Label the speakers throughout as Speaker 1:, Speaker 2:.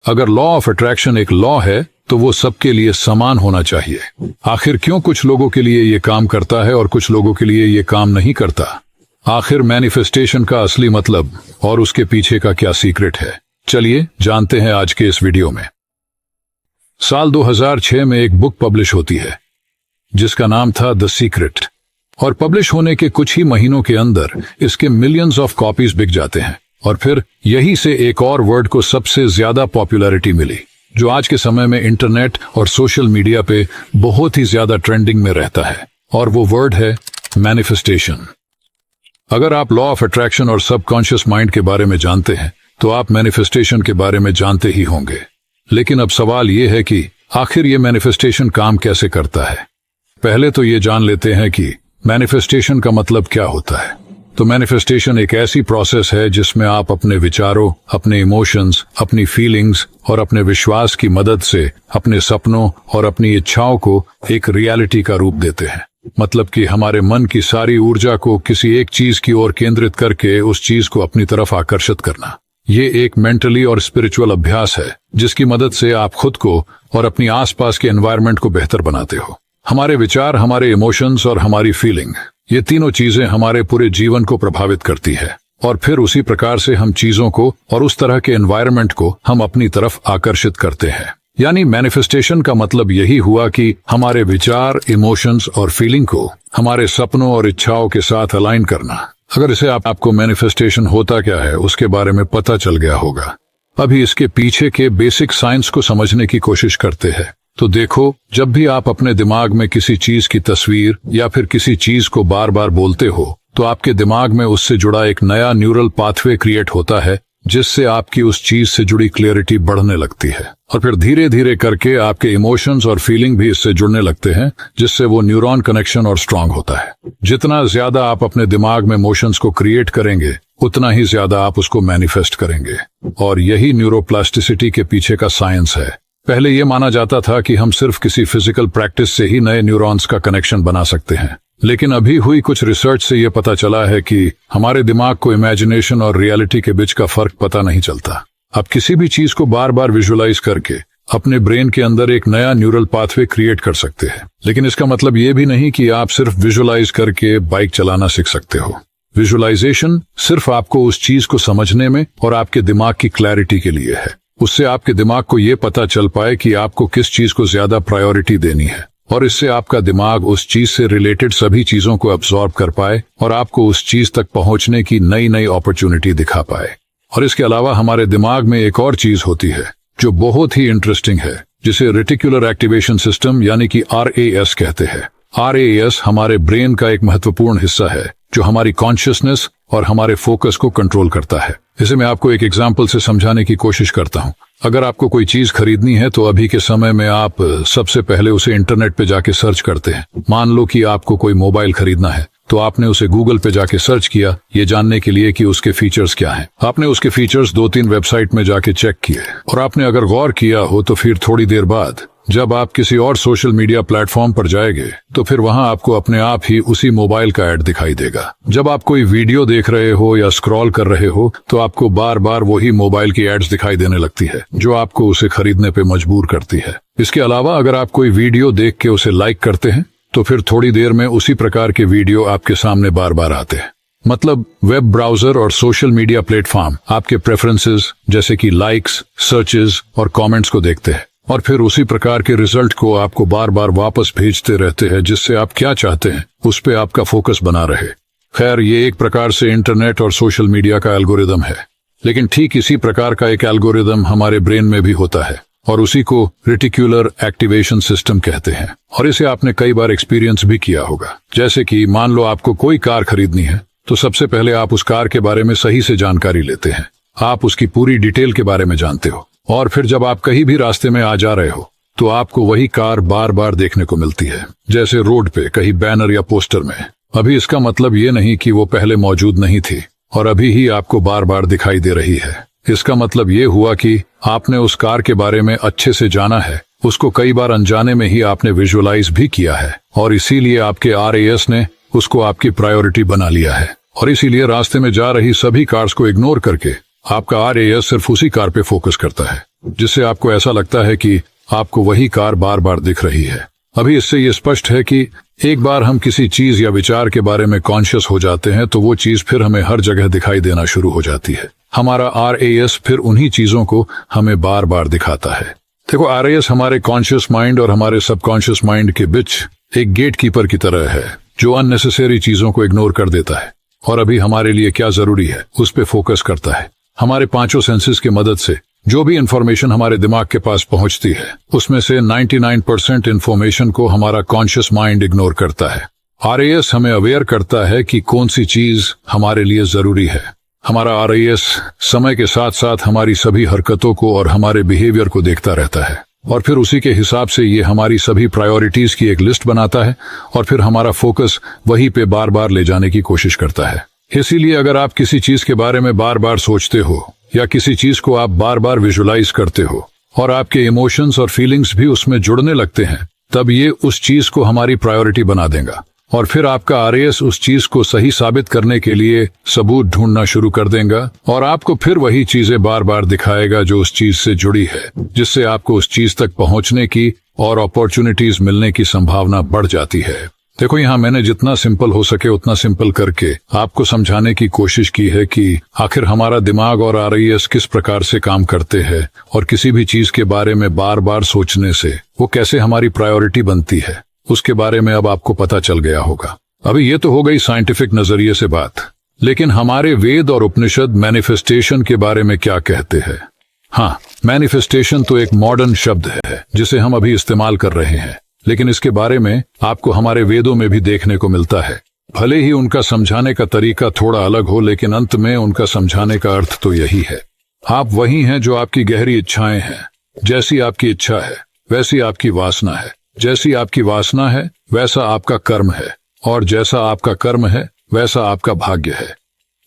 Speaker 1: अगर law of attraction एक law है तो वो सबके लिए समान होना चाहिए। आखिर क्यों कुछ लोगों के लिए ये काम करता है और कुछ लोगों के लिए ये काम नहीं करता? आखिर मैनिफेस्टेशन का असली मतलब और उसके पीछे का क्या सीक्रेट है, चलिए जानते हैं आज के इस वीडियो में। साल 2006 में एक बुक पब्लिश होती है जिसका नाम था द सीक्रेट, और पब्लिश होने के कुछ ही महीनों के अंदर इसके मिलियंस ऑफ कॉपीज बिक जाते हैं। और फिर यहीं से एक और वर्ड को सबसे ज्यादा पॉपुलैरिटी मिली, जो आज के समय में इंटरनेट और सोशल मीडिया पे बहुत ही ज्यादा ट्रेंडिंग में रहता है, और वो वर्ड है मैनिफेस्टेशन। अगर आप लॉ ऑफ अट्रैक्शन और सबकॉन्शियस माइंड के बारे में जानते हैं तो आप मैनिफेस्टेशन के बारे में जानते ही होंगे। लेकिन अब सवाल ये है कि आखिर ये मैनिफेस्टेशन काम कैसे करता है। पहले तो ये जान लेते हैं कि मैनिफेस्टेशन का मतलब क्या होता है। तो मैनिफेस्टेशन एक ऐसी प्रोसेस है जिसमें आप अपने विचारों, अपने इमोशंस, अपनी फीलिंग्स और अपने विश्वास की मदद से अपने सपनों और अपनी इच्छाओं को एक रियलिटी का रूप देते हैं। मतलब कि हमारे मन की सारी ऊर्जा को किसी एक चीज की ओर केंद्रित करके उस चीज को अपनी तरफ आकर्षित करना। ये एक मेंटली और स्पिरिचुअल अभ्यास है जिसकी मदद से आप खुद को और अपनी आसपास के एनवायरनमेंट को बेहतर बनाते हो। हमारे विचार, हमारे इमोशंस और हमारी फीलिंग, ये तीनों चीजें हमारे पूरे जीवन को प्रभावित करती है, और फिर उसी प्रकार से हम चीजों को और उस तरह के एनवायरनमेंट को हम अपनी तरफ आकर्षित करते हैं। यानी मैनिफेस्टेशन का मतलब यही हुआ कि हमारे विचार, इमोशंस और फीलिंग को हमारे सपनों और इच्छाओं के साथ अलाइन करना। अगर इसे आपको मैनिफेस्टेशन होता क्या है उसके बारे में पता चल गया होगा। अभी इसके पीछे के बेसिक साइंस को समझने की कोशिश करते हैं। तो देखो, जब भी आप अपने दिमाग में किसी चीज की तस्वीर या फिर किसी चीज को बार बार बोलते हो तो आपके दिमाग में उससे जुड़ा एक नया न्यूरल पाथवे क्रिएट होता है, जिससे आपकी उस चीज से जुड़ी क्लियरिटी बढ़ने लगती है, और फिर धीरे धीरे करके आपके इमोशंस और फीलिंग भी इससे जुड़ने लगते हैं, जिससे वो न्यूरॉन कनेक्शन और स्ट्रांग होता है। जितना ज्यादा आप अपने दिमाग में इमोशंस को क्रिएट करेंगे उतना ही ज्यादा आप उसको मैनिफेस्ट करेंगे, और यही न्यूरोप्लास्टिसिटी के पीछे का साइंस है। पहले यह माना जाता था कि हम सिर्फ किसी फिजिकल प्रैक्टिस से ही नए न्यूरॉन्स का कनेक्शन बना सकते हैं, लेकिन अभी हुई कुछ रिसर्च से यह पता चला है कि हमारे दिमाग को इमेजिनेशन और रियलिटी के बीच का फर्क पता नहीं चलता। आप किसी भी चीज को बार बार विजुअलाइज करके अपने ब्रेन के अंदर एक नया न्यूरल पाथवे क्रिएट कर सकते हैं, लेकिन इसका मतलब ये भी नहीं कि आप सिर्फ विजुअलाइज करके बाइक चलाना सीख सकते हो। विजुअलाइजेशन सिर्फ आपको उस चीज को समझने में और आपके दिमाग की क्लैरिटी के लिए है। उससे आपके दिमाग को ये पता चल पाए कि आपको किस चीज को ज्यादा प्रायोरिटी देनी है, और इससे आपका दिमाग उस चीज से रिलेटेड सभी चीजों को अब्सॉर्ब कर पाए और आपको उस चीज तक पहुंचने की नई नई अपॉर्चुनिटी दिखा पाए। और इसके अलावा हमारे दिमाग में एक और चीज होती है जो बहुत ही इंटरेस्टिंग है, जिसे रेटिकुलर एक्टिवेशन सिस्टम यानी कि RAS कहते हैं। RAS हमारे ब्रेन का एक महत्वपूर्ण हिस्सा है जो हमारी कॉन्शियसनेस और हमारे फोकस को कंट्रोल करता है। इसे मैं आपको एक एग्जाम्पल से समझाने की कोशिश करता हूँ। अगर आपको कोई चीज खरीदनी है तो अभी के समय में आप सबसे पहले उसे इंटरनेट पे जाके सर्च करते हैं। मान लो कि आपको कोई मोबाइल खरीदना है तो आपने उसे गूगल पे जाके सर्च किया, ये जानने के लिए कि उसके फीचर्स क्या हैं। आपने उसके फीचर्स 2-3 वेबसाइट में जाके चेक किए, और आपने अगर गौर किया हो तो फिर थोड़ी देर बाद जब आप किसी और सोशल मीडिया प्लेटफॉर्म पर जाएंगे तो फिर वहां आपको अपने आप ही उसी मोबाइल का ऐड दिखाई देगा। जब आप कोई वीडियो देख रहे हो या स्क्रॉल कर रहे हो तो आपको बार बार वही मोबाइल की एड्स दिखाई देने लगती है, जो आपको उसे खरीदने पे मजबूर करती है। इसके अलावा अगर आप कोई वीडियो देख के उसे लाइक करते हैं तो फिर थोड़ी देर में उसी प्रकार के वीडियो आपके सामने बार बार आते हैं। मतलब वेब ब्राउजर और सोशल मीडिया प्लेटफॉर्म आपके प्रेफरेंसेस जैसे कि लाइक्स, सर्चेस और कमेंट्स को देखते हैं, और फिर उसी प्रकार के रिजल्ट को आपको बार बार वापस भेजते रहते हैं, जिससे आप क्या चाहते हैं उस पे आपका फोकस बना रहे। खैर, ये एक प्रकार से इंटरनेट और सोशल मीडिया का एल्गोरिदम है, लेकिन ठीक इसी प्रकार का एक एल्गोरिदम हमारे ब्रेन में भी होता है, और उसी को रेटिकुलर एक्टिवेशन सिस्टम कहते हैं। और इसे आपने कई बार एक्सपीरियंस भी किया होगा। जैसे कि मान लो आपको कोई कार खरीदनी है तो सबसे पहले आप उस कार के बारे में सही से जानकारी लेते हैं। आप उसकी पूरी डिटेल के बारे में जानते हो, और फिर जब आप कहीं भी रास्ते में आ जा रहे हो तो आपको वही कार बार बार देखने को मिलती है, जैसे रोड पे कहीं बैनर या पोस्टर में। अभी इसका मतलब ये नहीं कि वो पहले मौजूद नहीं थी और अभी ही आपको बार बार दिखाई दे रही है। इसका मतलब ये हुआ कि आपने उस कार के बारे में अच्छे से जाना है, उसको कई बार अनजाने में ही आपने विजुअलाइज भी किया है, और इसीलिए आपके RAS ने उसको आपकी प्रायोरिटी बना लिया है। और इसीलिए रास्ते में जा रही सभी कार्स को इग्नोर करके आपका RAS सिर्फ उसी कार पे फोकस करता है। जिससे आपको ऐसा लगता है कि आपको वही कार बार बार दिख रही है। अभी इससे ये स्पष्ट है कि एक बार हम किसी चीज या विचार के बारे में कॉन्शियस हो जाते हैं तो वो चीज फिर हमें हर जगह दिखाई देना शुरू हो जाती है। हमारा RAS फिर उन्हीं चीजों को हमें बार बार दिखाता है। देखो, RAS हमारे कॉन्शियस माइंड और हमारे सबकॉन्शियस माइंड के बीच एक गेट कीपर की तरह है, जो अननेसेसरी चीजों को इग्नोर कर देता है और अभी हमारे लिए क्या जरूरी है उस पे फोकस करता है। हमारे पांचों सेंसेस की मदद से जो भी इंफॉर्मेशन हमारे दिमाग के पास पहुंचती है, उसमें से 99% इंफॉर्मेशन को हमारा कॉन्शियस माइंड इग्नोर करता है। RAS हमें अवेयर करता है कि कौन सी चीज हमारे लिए जरूरी है। हमारा RAS समय के साथ साथ हमारी सभी हरकतों को और हमारे बिहेवियर को देखता रहता है और फिर उसी के हिसाब से ये हमारी सभी प्रायोरिटीज की एक लिस्ट बनाता है और फिर हमारा फोकस वही पे बार बार ले जाने की कोशिश करता है। इसीलिए अगर आप किसी चीज के बारे में बार बार सोचते हो या किसी चीज को आप बार बार विजुलाइज करते हो और आपके इमोशंस और फीलिंग्स भी उसमें जुड़ने लगते हैं, तब ये उस चीज को हमारी प्रायोरिटी बना देगा और फिर आपका RAS उस चीज को सही साबित करने के लिए सबूत ढूंढना शुरू कर देगा और आपको फिर वही चीजें बार बार दिखाएगा जो उस चीज से जुड़ी है, जिससे आपको उस चीज तक पहुंचने की और अपॉर्चुनिटीज मिलने की संभावना बढ़ जाती है। देखो, यहाँ मैंने जितना सिंपल हो सके उतना सिंपल करके आपको समझाने की कोशिश की है कि आखिर हमारा दिमाग और RAS किस प्रकार से काम करते हैं और किसी भी चीज के बारे में बार बार सोचने से वो कैसे हमारी प्रायोरिटी बनती है, उसके बारे में अब आपको पता चल गया होगा। अभी ये तो हो गई साइंटिफिक नजरिए से बात, लेकिन हमारे वेद और उपनिषद मैनिफेस्टेशन के बारे में क्या कहते हैं? हाँ, मैनिफेस्टेशन तो एक मॉडर्न शब्द है जिसे हम अभी इस्तेमाल कर रहे हैं, लेकिन इसके बारे में आपको हमारे वेदों में भी देखने को मिलता है। भले ही उनका समझाने का तरीका थोड़ा अलग हो, लेकिन अंत में उनका समझाने का अर्थ तो यही है। आप वही हैं जो आपकी गहरी इच्छाएं हैं। जैसी आपकी इच्छा है वैसी आपकी वासना है, जैसी आपकी वासना है वैसा आपका कर्म है, और जैसा आपका कर्म है वैसा आपका भाग्य है।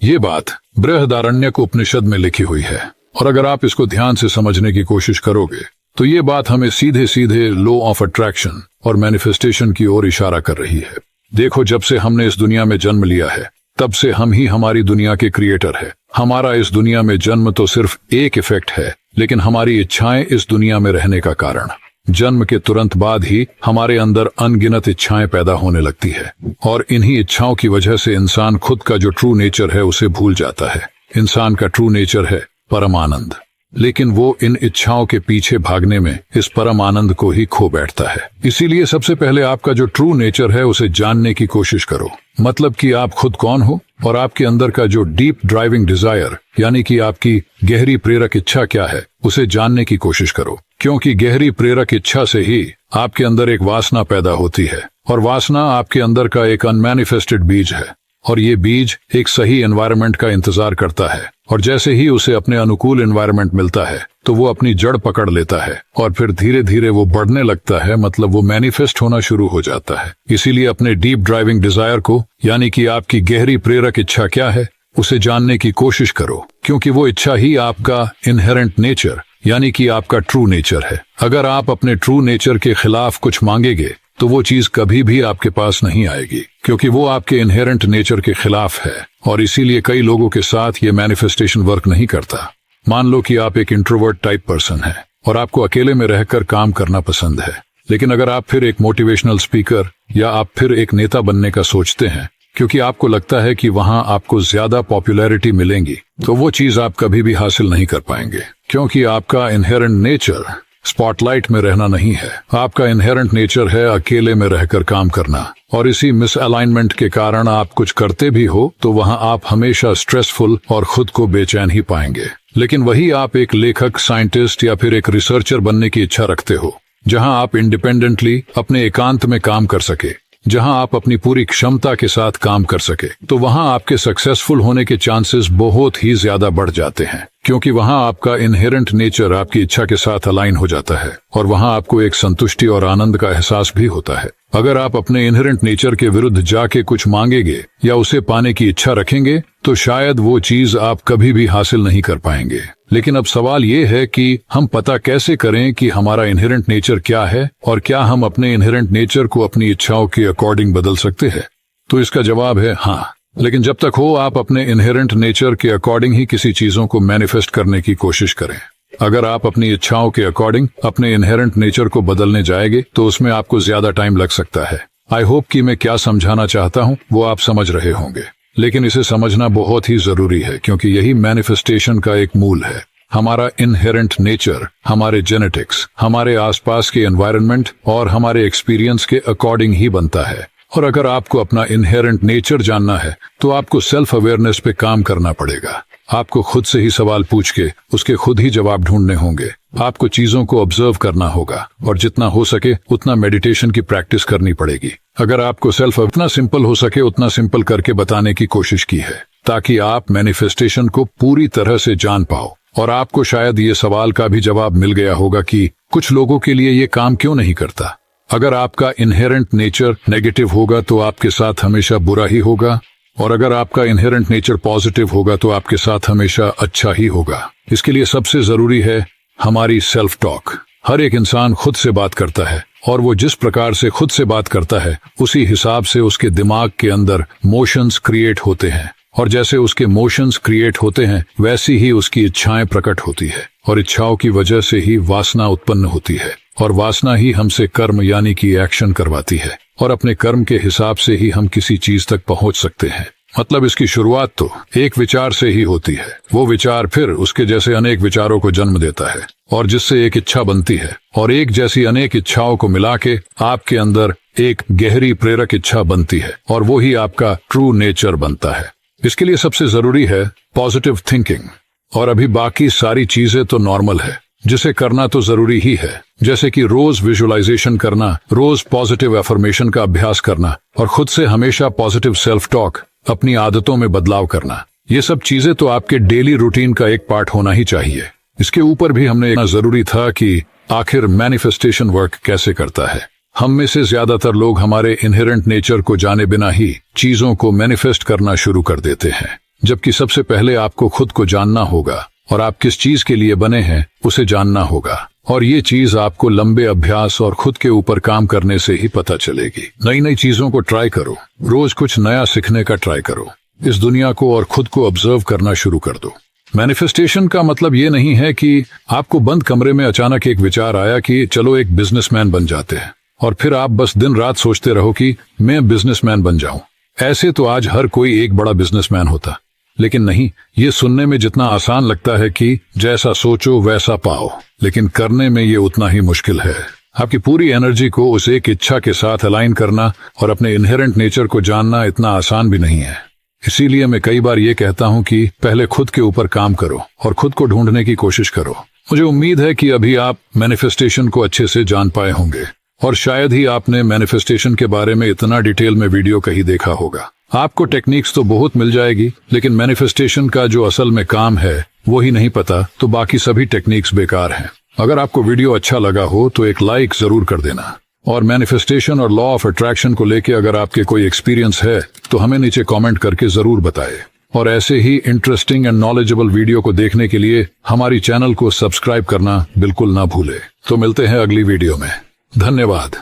Speaker 1: ये बात बृहदारण्यक उपनिषद में लिखी हुई है और अगर आप इसको ध्यान से समझने की कोशिश करोगे तो ये बात हमें सीधे सीधे लॉ ऑफ अट्रैक्शन और मैनिफेस्टेशन की ओर इशारा कर रही है। देखो, जब से हमने इस दुनिया में जन्म लिया है तब से हम ही हमारी दुनिया के क्रिएटर है। हमारा इस दुनिया में जन्म तो सिर्फ एक इफेक्ट है, लेकिन हमारी इच्छाएं इस दुनिया में रहने का कारण। जन्म के तुरंत बाद ही हमारे अंदर अनगिनत इच्छाएं पैदा होने लगती है और इन्हीं इच्छाओं की वजह से इंसान खुद का जो ट्रू नेचर है उसे भूल जाता है। इंसान का ट्रू नेचर है परम आनंद, लेकिन वो इन इच्छाओं के पीछे भागने में इस परम आनंद को ही खो बैठता है। इसीलिए सबसे पहले आपका जो ट्रू नेचर है उसे जानने की कोशिश करो, मतलब कि आप खुद कौन हो और आपके अंदर का जो डीप ड्राइविंग डिजायर यानी कि आपकी गहरी प्रेरक इच्छा क्या है उसे जानने की कोशिश करो, क्योंकि गहरी प्रेरक इच्छा से ही आपके अंदर एक वासना पैदा होती है और वासना आपके अंदर का एक अनमैनिफेस्टेड बीज है और ये बीज एक सही एनवायरनमेंट का इंतजार करता है और जैसे ही उसे अपने अनुकूल एनवायरनमेंट मिलता है तो वो अपनी जड़ पकड़ लेता है और फिर धीरे धीरे वो बढ़ने लगता है, मतलब वो मैनिफेस्ट होना शुरू हो जाता है। इसीलिए अपने डीप ड्राइविंग डिजायर को यानी कि आपकी गहरी प्रेरक इच्छा क्या है उसे जानने की कोशिश करो, क्योंकि वो इच्छा ही आपका इनहेरेंट नेचर यानी कि आपका ट्रू नेचर है। अगर आप अपने ट्रू नेचर के खिलाफ कुछ मांगेंगे तो वो चीज कभी भी आपके पास नहीं आएगी, क्योंकि वो आपके इनहेरेंट नेचर के खिलाफ है और इसीलिए कई लोगों के साथ ये मैनिफेस्टेशन वर्क नहीं करता। मान लो कि आप एक इंट्रोवर्ट टाइप पर्सन है और आपको अकेले में रहकर काम करना पसंद है, लेकिन अगर आप फिर एक मोटिवेशनल स्पीकर या आप फिर एक नेता बनने का सोचते हैं क्योंकि आपको लगता है कि वहां आपको ज्यादा पॉपुलैरिटी मिलेंगी, तो वो चीज आप कभी भी हासिल नहीं कर पाएंगे, क्योंकि आपका इनहेरेंट नेचर स्पॉटलाइट में रहना नहीं है। आपका इनहेरेंट नेचर है अकेले में रहकर काम करना, और इसी मिसअलाइनमेंट के कारण आप कुछ करते भी हो तो वहां आप हमेशा स्ट्रेसफुल और खुद को बेचैन ही पाएंगे। लेकिन वही आप एक लेखक, साइंटिस्ट या फिर एक रिसर्चर बनने की इच्छा रखते हो, जहां आप इंडिपेंडेंटली अपने एकांत में काम कर सके, जहां आप अपनी पूरी क्षमता के साथ काम कर सके, तो वहां आपके सक्सेसफुल होने के चांसेस बहुत ही ज्यादा बढ़ जाते हैं, क्योंकि वहां आपका इनहेरेंट नेचर आपकी इच्छा के साथ अलाइन हो जाता है और वहां आपको एक संतुष्टि और आनंद का एहसास भी होता है। अगर आप अपने इनहेरेंट नेचर के विरुद्ध जाके कुछ मांगेंगे या उसे पाने की इच्छा रखेंगे तो शायद वो चीज आप कभी भी हासिल नहीं कर पाएंगे। लेकिन अब सवाल ये है कि हम पता कैसे करें कि हमारा इनहेरेंट नेचर क्या है और क्या हम अपने इनहेरेंट नेचर को अपनी इच्छाओं के अकॉर्डिंग बदल सकते हैं? तो इसका जवाब है हाँ, लेकिन जब तक हो आप अपने इनहेरेंट नेचर के अकॉर्डिंग ही किसी चीजों को मैनिफेस्ट करने की कोशिश करें। अगर आप अपनी इच्छाओं के अकॉर्डिंग अपने इनहेरेंट नेचर को बदलने जाएंगे तो उसमें आपको ज्यादा टाइम लग सकता है। आई होप कि मैं क्या समझाना चाहता हूँ वो आप समझ रहे होंगे, लेकिन इसे समझना बहुत ही जरूरी है क्योंकि यही मैनिफेस्टेशन का एक मूल है। हमारा इनहेरेंट नेचर हमारे जेनेटिक्स, हमारे आसपास के एनवायरनमेंट और हमारे एक्सपीरियंस के अकॉर्डिंग ही बनता है। और अगर आपको अपना इनहेरेंट नेचर जानना है तो आपको सेल्फ अवेयरनेस पे काम करना पड़ेगा। आपको खुद से ही सवाल पूछ के उसके खुद ही जवाब ढूंढने होंगे। आपको चीजों को ऑब्जर्व करना होगा और जितना हो सके उतना मेडिटेशन की प्रैक्टिस करनी पड़ेगी। अगर आपको सेल्फ उतना सिंपल हो सके उतना सिंपल करके बताने की कोशिश की है ताकि आप मैनिफेस्टेशन को पूरी तरह से जान पाओ। और आपको शायद ये सवाल का भी जवाब मिल गया होगा कि कुछ लोगों के लिए ये काम क्यों नहीं करता। अगर आपका इनहेरेंट नेचर नेगेटिव होगा तो आपके साथ हमेशा बुरा ही होगा, और अगर आपका इनहेरेंट नेचर पॉजिटिव होगा तो आपके साथ हमेशा अच्छा ही होगा। इसके लिए सबसे जरूरी है हमारी सेल्फ टॉक। हर एक इंसान खुद से बात करता है और वो जिस प्रकार से खुद से बात करता है उसी हिसाब से उसके दिमाग के अंदर मोशंस क्रिएट होते हैं, और जैसे उसके मोशंस क्रिएट होते हैं वैसी ही उसकी इच्छाएं प्रकट होती है, और इच्छाओं की वजह से ही वासना उत्पन्न होती है, और वासना ही हमसे कर्म यानी कि एक्शन करवाती है, और अपने कर्म के हिसाब से ही हम किसी चीज तक पहुंच सकते हैं। मतलब इसकी शुरुआत तो एक विचार से ही होती है। वो विचार फिर उसके जैसे अनेक विचारों को जन्म देता है, और जिससे एक इच्छा बनती है, और एक जैसी अनेक इच्छाओं को मिला के आपके अंदर एक गहरी प्रेरक इच्छा बनती है, और वो ही आपका ट्रू नेचर बनता है। इसके लिए सबसे जरूरी है पॉजिटिव थिंकिंग, और अभी बाकी सारी चीजें तो नॉर्मल है जिसे करना तो जरूरी ही है, जैसे कि रोज विजुअलाइजेशन करना, रोज पॉजिटिव एफर्मेशन का अभ्यास करना, और खुद से हमेशा पॉजिटिव सेल्फ टॉक, अपनी आदतों में बदलाव करना। ये सब चीजें तो आपके डेली रूटीन का एक पार्ट होना ही चाहिए। इसके ऊपर भी हमने इतना जरूरी था कि आखिर मैनिफेस्टेशन वर्क कैसे करता है। हम में से ज्यादातर लोग हमारे इनहेरेंट नेचर को जाने बिना ही चीजों को मैनिफेस्ट करना शुरू कर देते हैं, जबकि सबसे पहले आपको खुद को जानना होगा, और आप किस चीज के लिए बने हैं उसे जानना होगा। और ये चीज आपको लंबे अभ्यास और खुद के ऊपर काम करने से ही पता चलेगी। नई नई चीजों को ट्राई करो, रोज कुछ नया सीखने का ट्राई करो, इस दुनिया को और खुद को ऑब्जर्व करना शुरू कर दो। मैनिफेस्टेशन का मतलब ये नहीं है कि आपको बंद कमरे में अचानक एक विचार आया कि चलो एक बिजनेसमैन बन जाते हैं, और फिर आप बस दिन रात सोचते रहो कि मैं बिजनेसमैन बन जाऊं। ऐसे तो आज हर कोई एक बड़ा बिजनेसमैन होता, लेकिन नहीं, ये सुनने में जितना आसान लगता है कि जैसा सोचो वैसा पाओ, लेकिन करने में ये उतना ही मुश्किल है। आपकी पूरी एनर्जी को उस एक इच्छा के साथ अलाइन करना और अपने इनहेरेंट नेचर को जानना इतना आसान भी नहीं है। इसीलिए मैं कई बार ये कहता हूँ कि पहले खुद के ऊपर काम करो और खुद को ढूंढने की कोशिश करो। मुझे उम्मीद है कि अभी आप मैनिफेस्टेशन को अच्छे से जान पाए होंगे, और शायद ही आपने मैनिफेस्टेशन के बारे में इतना डिटेल में वीडियो कहीं देखा होगा। आपको टेक्निक्स तो बहुत मिल जाएगी, लेकिन मैनिफेस्टेशन का जो असल में काम है वो ही नहीं पता तो बाकी सभी टेक्निक्स बेकार हैं। अगर आपको वीडियो अच्छा लगा हो तो एक लाइक जरूर कर देना, और मैनिफेस्टेशन और लॉ ऑफ अट्रैक्शन को लेके अगर आपके कोई एक्सपीरियंस है तो हमें नीचे कमेंट करके जरूर बताएं। और ऐसे ही इंटरेस्टिंग एंड नॉलेजेबल वीडियो को देखने के लिए हमारी चैनल को सब्सक्राइब करना बिल्कुल ना भूले। तो मिलते हैं अगली वीडियो में। धन्यवाद।